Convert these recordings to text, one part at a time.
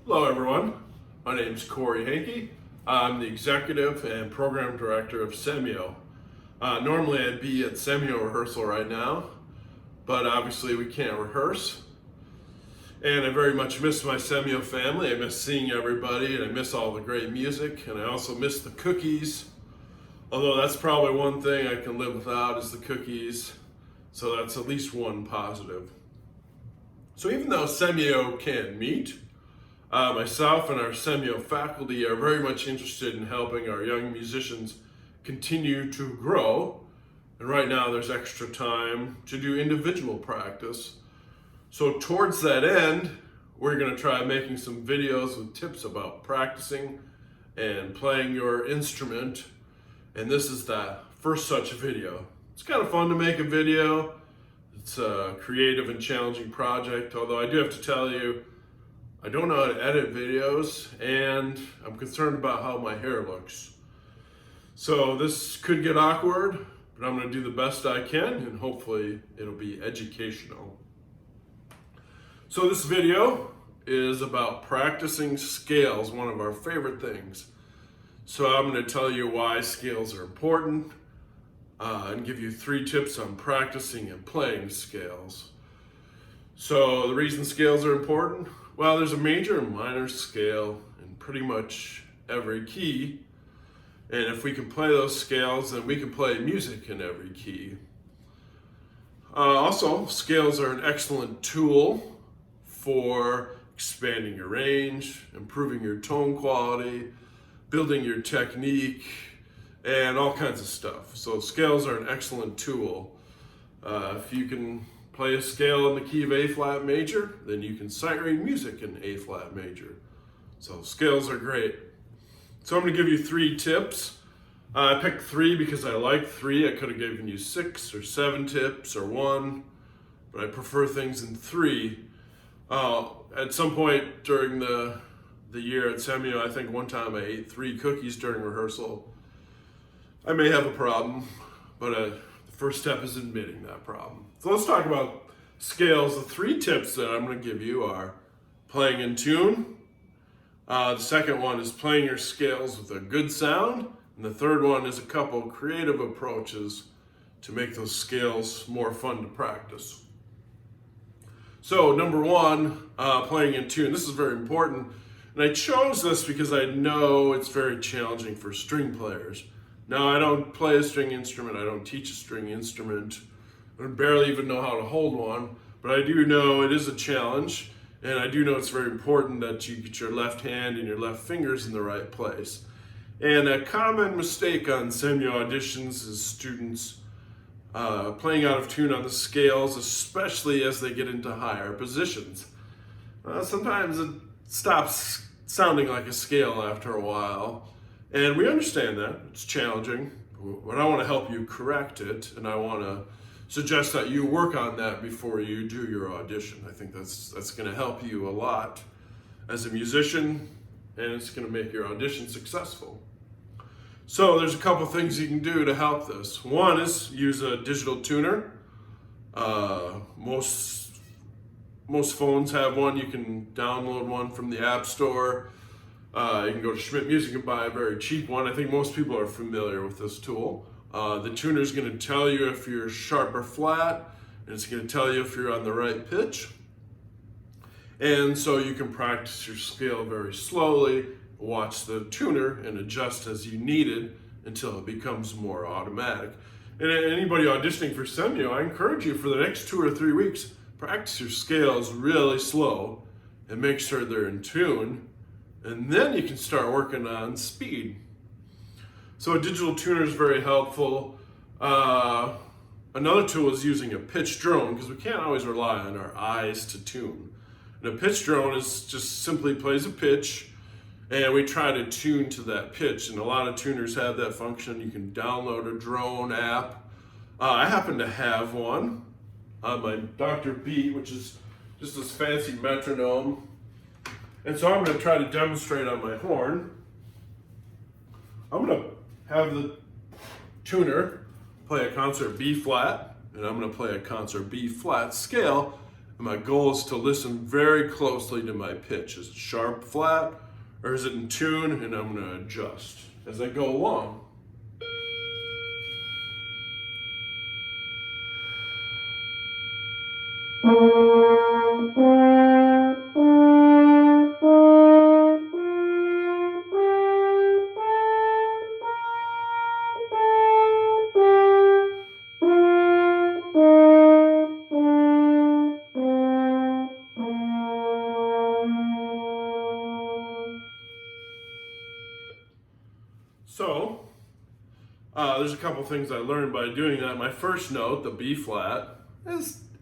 Hello everyone, my name is Henke. I'm the executive and program director of SEMYO. Normally I'd be at SEMYO rehearsal right now, but obviously we can't rehearse. And I very much miss my SEMYO family. I miss seeing everybody, and I miss all the great music, and I also miss the cookies. Although that's probably one thing I can live without is the cookies. So that's at least one positive. So even though SEMYO can't meet, myself and our SEMYO faculty are very much interested in helping our young musicians continue to grow. And right now there's extra time to do individual practice. So towards that end, we're going to try making some videos with tips about practicing and playing your instrument. And this is the first such video. It's kind of fun to make a video. It's a creative and challenging project, although I do have to tell you, I don't know how to edit videos, and I'm concerned about how my hair looks. So this could get awkward, but I'm going to do the best I can, and hopefully it'll be educational. So this video is about practicing scales, one of our favorite things. So I'm going to tell you why scales are important, and give you 3 tips on practicing and playing scales. So the reason scales are important, well, there's a major and minor scale in pretty much every key. And if we can play those scales, then we can play music in every key. Also, scales are an excellent tool for expanding your range, improving your tone quality, building your technique, and all kinds of stuff. So scales are an excellent tool. If you can play a scale in the key of A flat major, then you can sight read music in A flat major. So scales are great. So I'm going to give you 3 tips. I picked 3 because I like 3. I could have given you 6 or 7 tips or 1, but I prefer things in 3. At some point during the year at SEMYO, I think one time I ate 3 cookies during rehearsal. I may have a problem, but the first step is admitting that problem. So let's talk about scales. The 3 tips that I'm going to give you are playing in tune. The second one is playing your scales with a good sound. And the third one is a couple creative approaches to make those scales more fun to practice. So number 1, playing in tune. This is very important. And I chose this because I know it's very challenging for string players. Now, I don't play a string instrument. I don't teach a string instrument. I barely even know how to hold one. But I do know it is a challenge. And I do know it's very important that you get your left hand and your left fingers in the right place. And a common mistake on SEMYO auditions is students playing out of tune on the scales, especially as they get into higher positions. Sometimes it stops sounding like a scale after a while. And we understand that. It's challenging. But I want to help you correct it, and I want to suggest that you work on that before you do your audition. I think that's going to help you a lot as a musician, and it's going to make your audition successful. So there's a couple things you can do to help this. One is use a digital tuner. Most phones have one. You can download one from the App Store. You can go to Schmidt Music and buy a very cheap one. I think most people are familiar with this tool. The tuner is going to tell you if you're sharp or flat, and it's going to tell you if you're on the right pitch. And so you can practice your scale very slowly, watch the tuner, and adjust as you need it until it becomes more automatic. And anybody auditioning for SEMYO, I encourage you for the next 2 or 3 weeks, practice your scales really slow and make sure they're in tune. And then you can start working on speed. So a digital tuner is very helpful. Another tool is using a pitch drone, because we can't always rely on our eyes to tune. And a pitch drone is just simply plays a pitch, and we try to tune to that pitch. And a lot of tuners have that function. You can download a drone app. I happen to have one on my Dr. Beat, which is just this fancy metronome. And so I'm going to try to demonstrate on my horn. I'm going to have the tuner play a concert B flat, and I'm going to play a concert B flat scale, And my goal is to listen very closly to my pitch. Is it sharp, flat, or is it in tune? And I'm going to adjust as I go along. So, there's a couple things I learned by doing that. My first note, the B flat,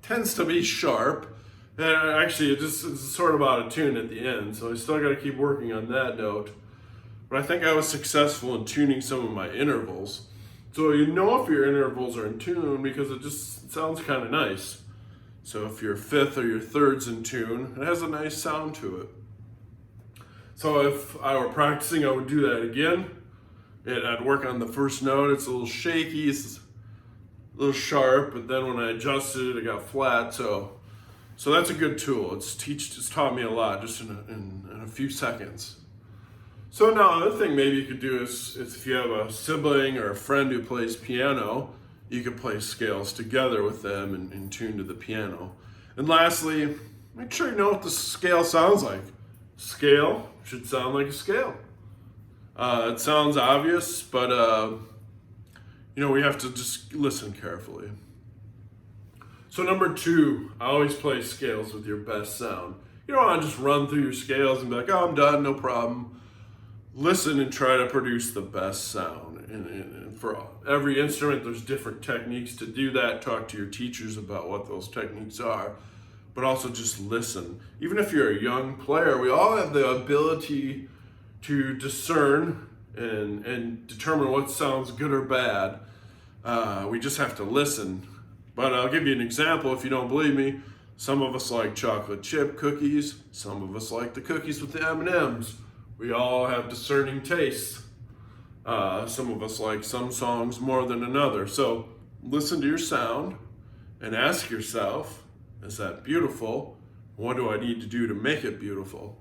tends to be sharp. And actually, it's sort of out of tune at the end, so I still got to keep working on that note. But I think I was successful in tuning some of my intervals. So you know if your intervals are in tune because it just sounds kind of nice. So if your fifth or your third's in tune, it has a nice sound to it. So if I were practicing, I would do that again. And I'd work on the first note. It's a little shaky, it's a little sharp, but then when I adjusted it, it got flat. So that's a good tool. It's taught me a lot just in a few seconds. So now another thing maybe you could do is if you have a sibling or a friend who plays piano, you could play scales together with them and in tune to the piano. And lastly, make sure you know what the scale sounds like. Scale should sound like a scale. It sounds obvious, but we have to just listen carefully. So number 2, always play scales with your best sound. You don't want to just run through your scales and be like, oh, I'm done, no problem. Listen and try to produce the best sound. And for every instrument, there's different techniques to do that. Talk to your teachers about what those techniques are, but also just listen. Even if you're a young player, we all have the ability to discern and determine what sounds good or bad. We just have to listen. But I'll give you an example if you don't believe me. Some of us like chocolate chip cookies. Some of us like the cookies with the M&Ms. We all have discerning tastes. Some of us like some songs more than another. So listen to your sound and ask yourself, is that beautiful? What do I need to do to make it beautiful?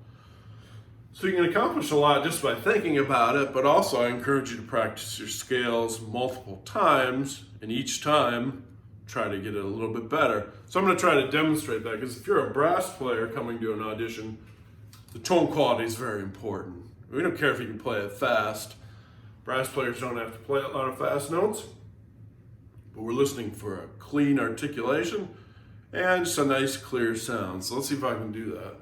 So you can accomplish a lot just by thinking about it, but also I encourage you to practice your scales multiple times, and each time try to get it a little bit better. So I'm going to try to demonstrate that, because if you're a brass player coming to an audition, the tone quality is very important. We don't care if you can play it fast. Brass players don't have to play a lot of fast notes, but we're listening for a clean articulation and just a nice clear sound. So let's see if I can do that.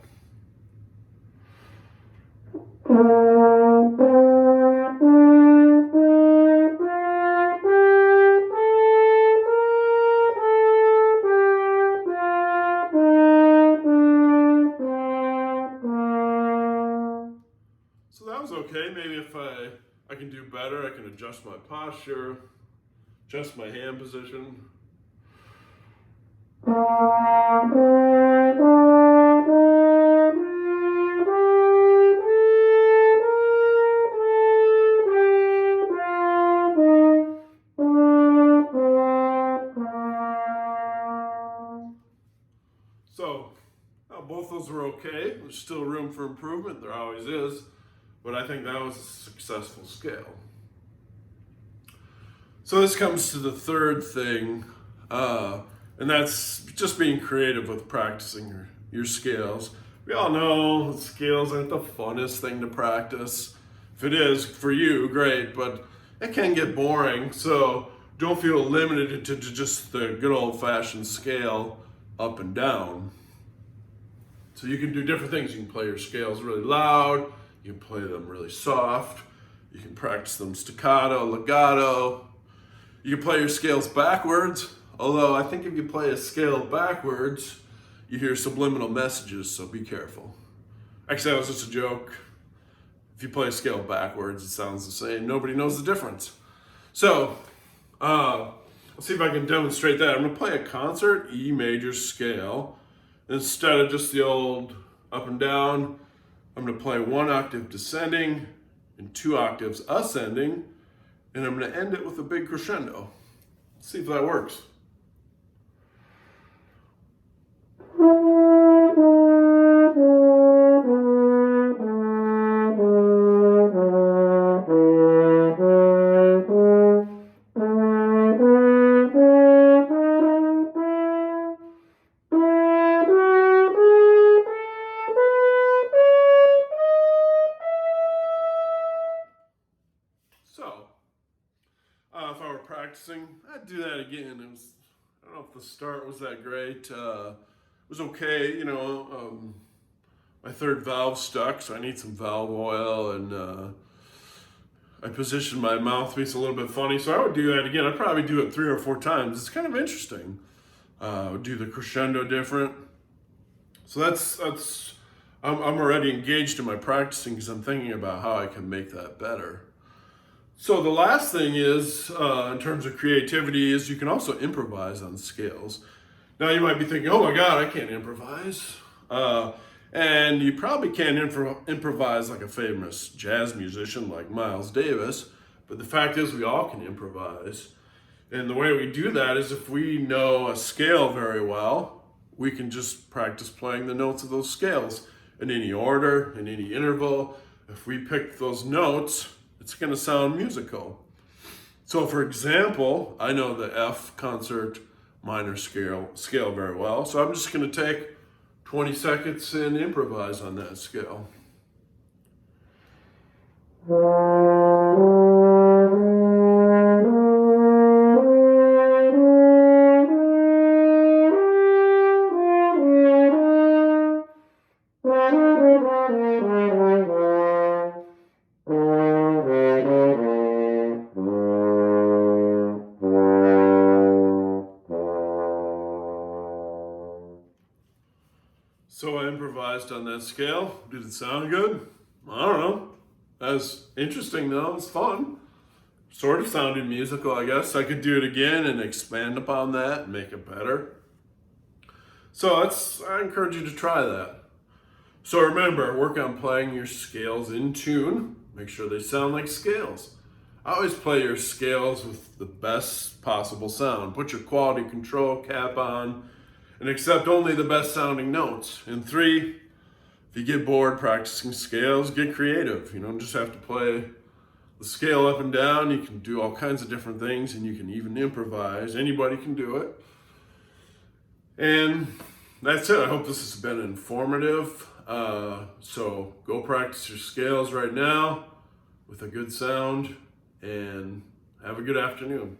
So that was okay. Maybe if I can do better, I can adjust my posture, adjust my hand position. So, both those were okay. There's still room for improvement. There always is. But I think that was a successful scale. So this comes to the third thing, and that's just being creative with practicing your scales. We all know scales aren't the funnest thing to practice. If it is for you, great, but it can get boring. So don't feel limited to just the good old-fashioned scale up and down. So you can do different things. You can play your scales really loud. You can play them really soft. You can practice them staccato, legato. You can play your scales backwards. Although I think if you play a scale backwards, you hear subliminal messages, so be careful. Actually, that was just a joke. If you play a scale backwards, it sounds the same. Nobody knows the difference. So, let's see if I can demonstrate that. I'm gonna play a concert E major scale. Instead of just the old up and down, I'm gonna play 1 octave descending and 2 octaves ascending, and I'm gonna end it with a big crescendo. Let's see if that works. practicing. I'd do that again. I don't know if the start was that great. It was okay, my third valve stuck, so I need some valve oil, and I positioned my mouthpiece a little bit funny, so I would do that again. I'd probably do it 3 or 4 times. It's kind of interesting. I would do the crescendo different. So I'm already engaged in my practicing because I'm thinking about how I can make that better. So the last thing is, in terms of creativity, is you can also improvise on scales. Now you might be thinking, oh my God, I can't improvise. And you probably can't improvise like a famous jazz musician like Miles Davis, but the fact is we all can improvise. And the way we do that is if we know a scale very well, we can just practice playing the notes of those scales in any order, in any interval. If we pick those notes, it's going to sound musical. So for example, I know the F concert minor scale very well, so I'm just going to take 20 seconds and improvise on that scale. So I improvised on that scale. Did it sound good? I don't know. That's interesting though, it's fun. Sort of sounded musical, I guess. I could do it again and expand upon that and make it better. So I encourage you to try that. So remember, work on playing your scales in tune. Make sure they sound like scales. Always play your scales with the best possible sound. Put your quality control cap on and accept only the best sounding notes. And 3, if you get bored practicing scales, get creative. You don't just have to play the scale up and down. You can do all kinds of different things, and you can even improvise. Anybody can do it. And that's it. I hope this has been informative. So go practice your scales right now with a good sound, and have a good afternoon.